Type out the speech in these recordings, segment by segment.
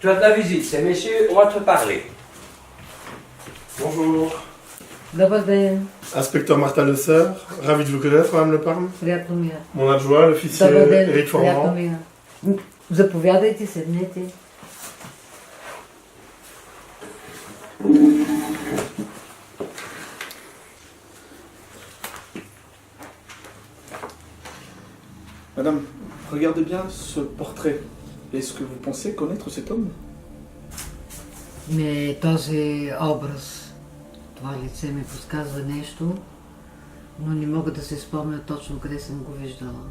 Tu as de la visite, ces messieurs, on va te parler. Bonjour. Добър ден. Inspecteur Martin Le Serre, ravi de vous connaître, Madame Le Parme. Приятно ми е. Mon adjoint, l'officier Добър ден. Éric Приятно Formand. ми е. Заповядайте, седнете. Madame, regardez bien ce portrait. Est-ce que vous pensez connaître cet homme? Не, този образ, това лице ми подсказва нещо, но не мога да се спомня точно къде съм го виждала.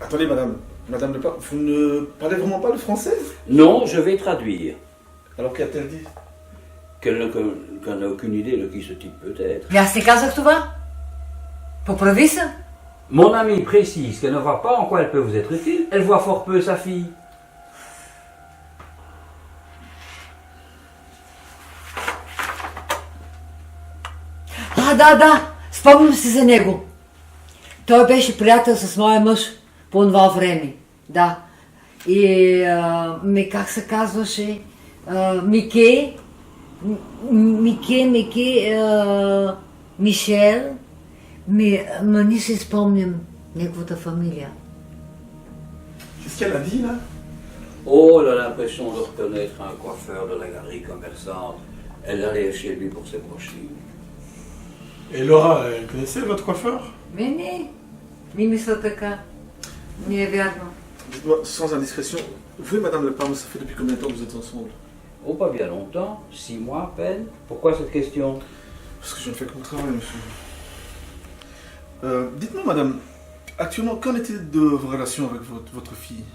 Attendez, madame. Madame Le Parme, vous ne parlez vraiment pas le français? Non, je vais traduire. Alors qu'a-t-elle dit? Qu'elle n'a aucune idée de qui ce type peut être. И аз не казах това. Поправи се. Mon amie précise qu'elle ne voit pas en quoi elle peut vous être utile. Elle voit fort peu sa fille. Да, спомням си за него. Той беше приятел с моя мъж по това време. Да. И как се казваше? Мике, Мишел. Ма не си спомням неговата фамилия. Qu'est-ce qu'elle a dit là? Oh, elle a l'impression de reconnaître un coiffeur de la galerie commerçante. Elle allait chez lui pour ses brochures. Et Laura, elle connaissait votre coiffeur? Не мисля така. Не е вярно. Dites-moi, sans indiscrétion, vous et Madame Le Parme, ça fait depuis combien de temps que vous êtes ensemble? Oh, pas bien longtemps, 6 mois à peine. Pourquoi cette question? Parce que je ne fais que mon travail, monsieur. Dites-moi, madame, actuellement, qu'en est-il de vos relations avec votre fille?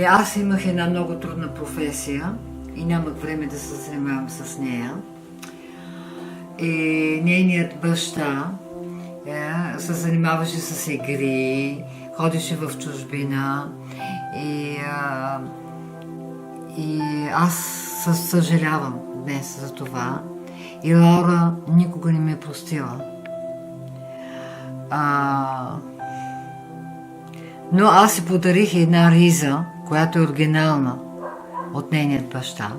Аз имах една много трудна професия и нямах време да се занимавам с нея. И нейният баща се занимаваше с игри, ходеше в чужбина и аз съжалявам днес за това. И Лаура никога не ме е простила. Но аз си подарих една риза, която е оригинална от нейният баща.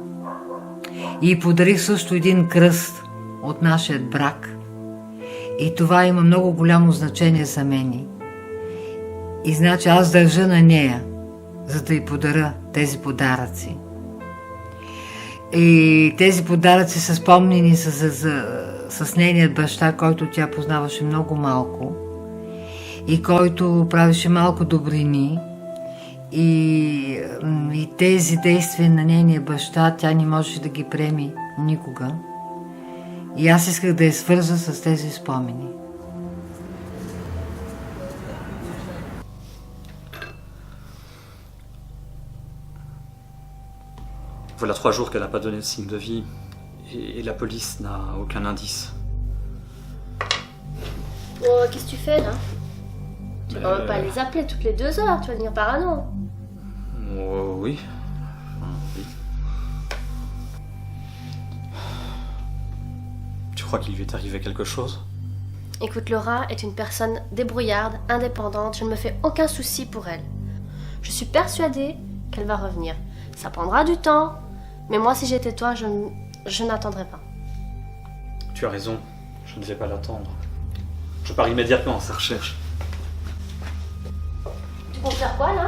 И подарих също един кръст от нашия брак. И това има много голямо значение за мен. И значи аз държа на нея, за да й подаря тези подаръци. И тези подаръци са спомнени с нейният баща, който тя познаваше много малко и който правеше малко добрини. И тези действия на нейния баща тя не можеше да ги приеме никога. И аз исках да я свържа с тези спомени. Voilà 3 jours qu'elle n'a pas donné de signe de vie et la police n'a aucun indice. Oh, qu'est-ce que tu fais là? Tu vas même pas les appeler toutes les 2 heures, tu vas devenir parano. Oh, oui. Oui. Tu crois qu'il lui est arrivé quelque chose? Écoute, Laura est une personne débrouillarde, indépendante, je ne me fais aucun souci pour elle. Je suis persuadée qu'elle va revenir. Ça prendra du temps, mais moi si j'étais toi, je n'attendrais pas. Tu as raison, je ne vais pas l'attendre. Je pars immédiatement à sa recherche. Tu comptes faire quoi là?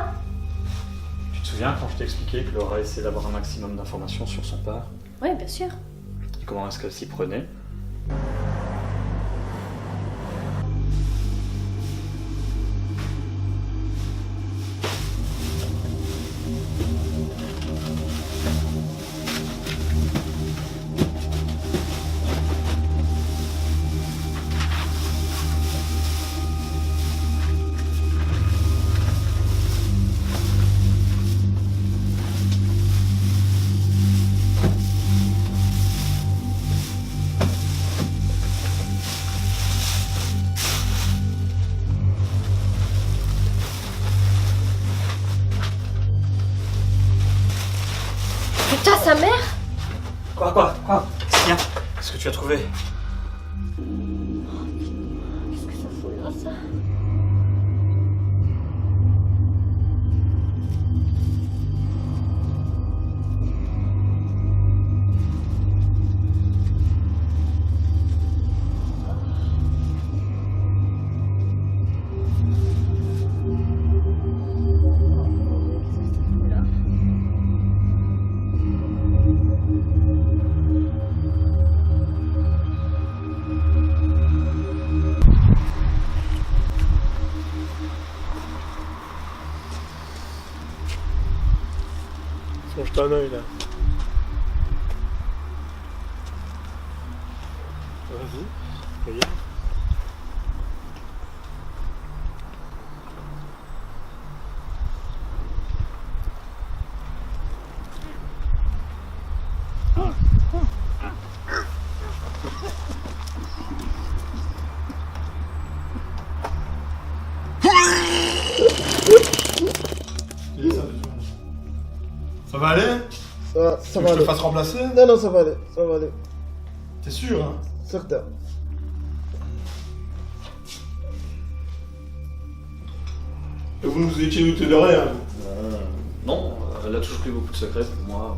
Tu te souviens quand je t'ai expliqué que Laura essayait d'avoir un maximum d'informations sur son père? Oui, bien sûr. Et comment est-ce qu'elle s'y prenait? Putain, sa mère? Quoi? Qu'est-ce qu'il y a? Qu'est-ce que tu as trouvé? Qu'est-ce que ça fout là, ça? Jette un œil là. Vas-y, regarde. Ça va aller? Ça Tu veux va que je te aller. fasse remplacer? Non, non, ça va aller, ça va aller. T'es sûr, hein? Certain. Et vous nous étiez douté de rien? Non, elle a toujours pris beaucoup de secrets pour moi.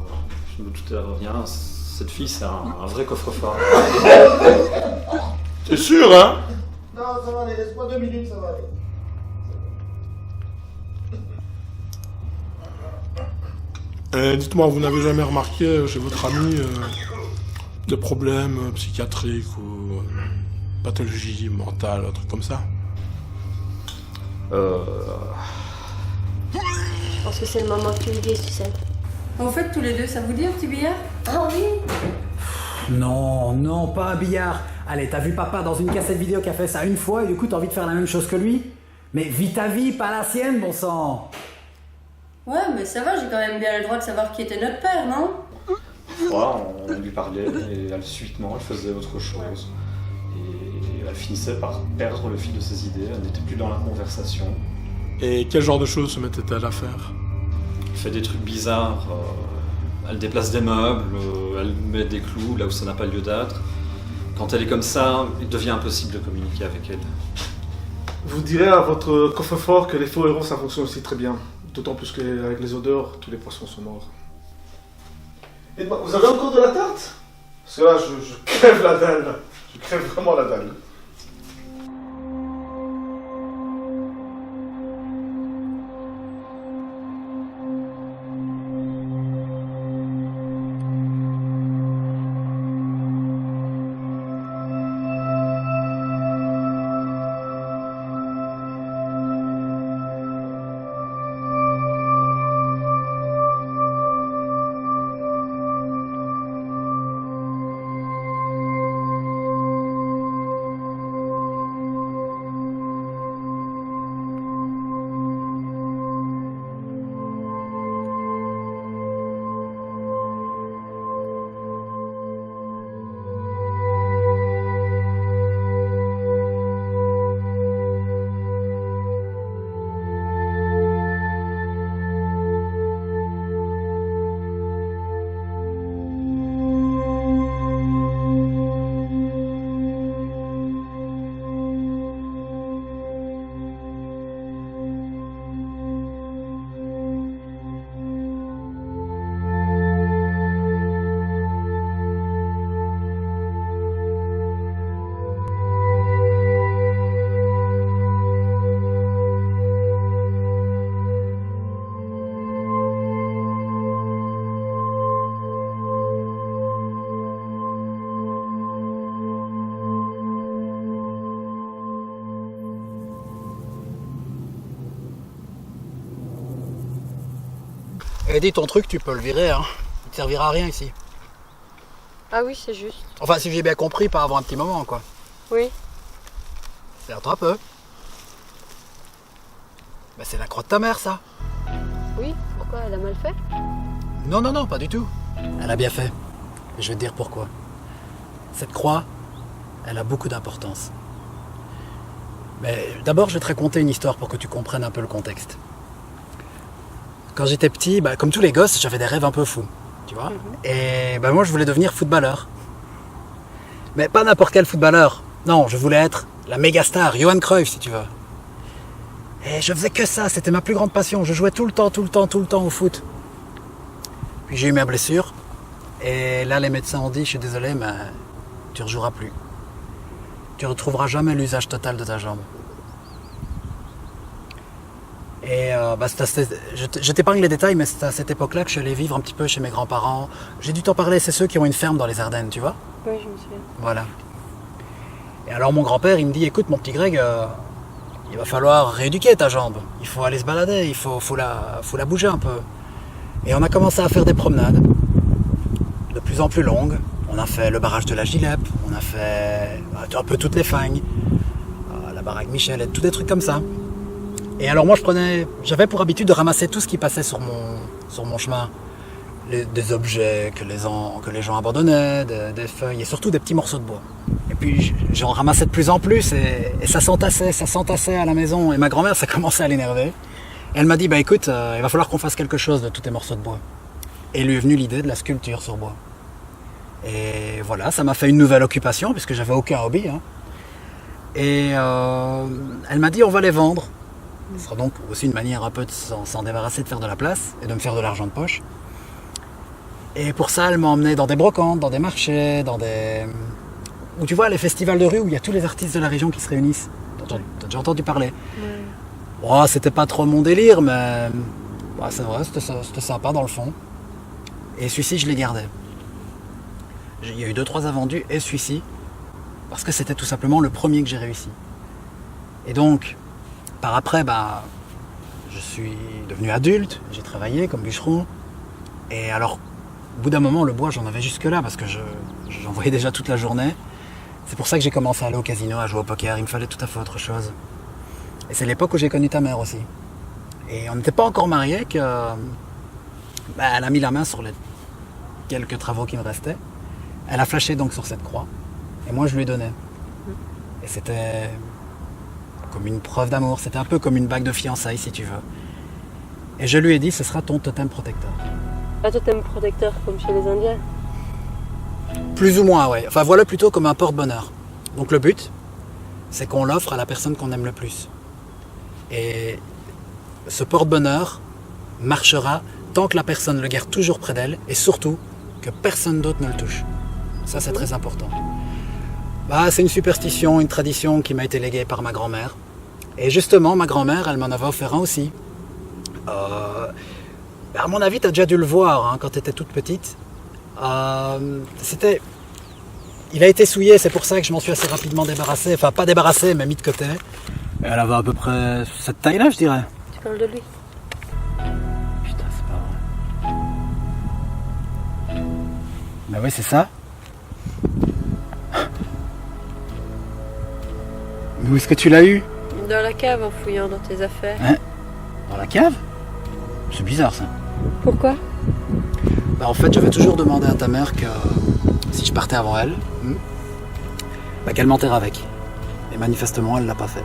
Je me doutais de rien. Cette fille, c'est un vrai coffre-fort. T'es sûr, hein? Non, ça va aller, laisse-moi 2 minutes, ça va aller. Dites-moi, vous n'avez jamais remarqué chez votre ami de problèmes psychiatriques ou pathologies mentales, un truc comme ça? Je pense que c'est le moment que tu lui dises, tu sais. Vous faites tous les deux, ça vous dit un petit billard? Ah oui. Non, non, pas un billard. Allez, t'as vu papa dans une cassette vidéo qui a fait ça une fois et du coup t'as envie de faire la même chose que lui? Mais vis ta vie, pas la sienne, bon sang! Ouais, mais ça va, j'ai quand même bien le droit de savoir qui était notre père, non? Voilà, on lui parlait et elle, subitement, elle faisait autre chose. Et elle finissait par perdre le fil de ses idées, elle n'était plus dans la conversation. Et quel genre de choses se mettait-elle à faire? Elle fait des trucs bizarres, elle déplace des meubles, elle met des clous là où ça n'a pas lieu d'être. Quand elle est comme ça, il devient impossible de communiquer avec elle. Vous direz à votre coffre-fort que les faux héros ça fonctionne aussi très bien. D'autant plus qu'avec les odeurs, tous les poissons sont morts. Et vous avez encore de la tarte? Parce que là, je crève la dalle. Je crève vraiment la dalle. Eddie, ton truc, tu peux le virer, hein. Il te servira à rien ici. Ah oui, c'est juste. Enfin, si j'ai bien compris, pas avant un petit moment, quoi. Oui. Serre-toi un peu. Bah, c'est la croix de ta mère, ça. Oui, pourquoi elle a mal fait? Non, non, non, pas du tout. Elle a bien fait. Et je vais te dire pourquoi. Cette croix, elle a beaucoup d'importance. Mais d'abord, je vais te raconter une histoire pour que tu comprennes un peu le contexte. Quand j'étais petit, bah, comme tous les gosses, j'avais des rêves un peu fous, tu vois. Et bah, moi, je voulais devenir footballeur. Mais pas n'importe quel footballeur. Non, je voulais être la méga star, Johan Cruyff, si tu veux. Et je faisais que ça, c'était ma plus grande passion. Je jouais tout le temps au foot. Puis j'ai eu ma blessure. Et là, les médecins ont dit, je suis désolé, mais tu ne rejoueras plus. Tu ne retrouveras jamais l'usage total de ta jambe. Et bah, je t'épargne les détails, mais c'est à cette époque-là que je suis allé vivre un petit peu chez mes grands-parents. J'ai dû t'en parler, c'est ceux qui ont une ferme dans les Ardennes, tu vois? Oui, je me souviens. Voilà. Et alors mon grand-père, il me dit, écoute mon petit Greg, il va falloir rééduquer ta jambe. Il faut aller se balader, il faut la bouger un peu. Et on a commencé à faire des promenades, de plus en plus longues. On a fait le barrage de la Gileppe, on a fait un peu toutes les fagnes, la baraque Michel, et tous des trucs comme ça. Et alors moi j'avais pour habitude de ramasser tout ce qui passait sur mon chemin. Des objets que les gens abandonnaient, des feuilles et surtout des petits morceaux de bois. Et puis j'en ramassais de plus en plus et ça s'entassait à la maison. Et ma grand-mère, ça commençait à l'énerver. Et elle m'a dit, bah écoute, il va falloir qu'on fasse quelque chose de tous tes morceaux de bois. Et lui est venue l'idée de la sculpture sur bois. Et voilà, ça m'a fait une nouvelle occupation puisque j'avais aucun hobby. Hein. Et elle m'a dit, on va les vendre. Ce sera donc aussi une manière un peu de s'en débarrasser, de faire de la place et de me faire de l'argent de poche. Et pour ça, elle m'a emmené dans des brocantes, dans des marchés, où tu vois, les festivals de rue où il y a tous les artistes de la région qui se réunissent. T'as déjà entendu parler. Oh, c'était pas trop mon délire, mais c'est vrai, c'était sympa dans le fond. Et celui-ci, je l'ai gardé. Il y a eu 2-3 invendus et celui-ci, parce que c'était tout simplement le premier que j'ai réussi. Et donc, par après, je suis devenu adulte, j'ai travaillé comme bûcheron. Et alors, au bout d'un moment, le bois, j'en avais jusque-là parce que j'en voyais déjà toute la journée. C'est pour ça que j'ai commencé à aller au casino, à jouer au poker. Il me fallait tout à fait autre chose. Et c'est l'époque où j'ai connu ta mère aussi. Et on n'était pas encore mariés que... elle a mis la main sur les quelques travaux qui me restaient. Elle a flashé donc sur cette croix. Et moi, je lui ai donné. Et c'était comme une preuve d'amour. C'était un peu comme une bague de fiançailles, si tu veux. Et je lui ai dit, ce sera ton totem protecteur. Un totem protecteur comme chez les Indiens? Plus ou moins, oui. Enfin, voilà plutôt comme un porte-bonheur. Donc le but, c'est qu'on l'offre à la personne qu'on aime le plus. Et ce porte-bonheur marchera tant que la personne le garde toujours près d'elle et surtout que personne d'autre ne le touche. Ça, c'est très important. C'est une superstition, une tradition qui m'a été léguée par ma grand-mère. Et justement, ma grand-mère, elle m'en avait offert un aussi. À mon avis, tu as déjà dû le voir hein, quand tu étais toute petite. Il a été souillé, c'est pour ça que je m'en suis assez rapidement débarrassé. Enfin, pas débarrassé, mais mis de côté. Elle avait à peu près cette taille-là, je dirais. Tu parles de lui? Putain, c'est pas vrai. Ben oui, c'est ça. Mais où est-ce que tu l'as eu? Dans la cave, en fouillant dans tes affaires. Hein? Dans la cave? C'est bizarre, ça. Pourquoi? En fait, j'avais toujours demandé à ta mère que si je partais avant elle, qu'elle m'enterre avec. Et manifestement, elle l'a pas fait.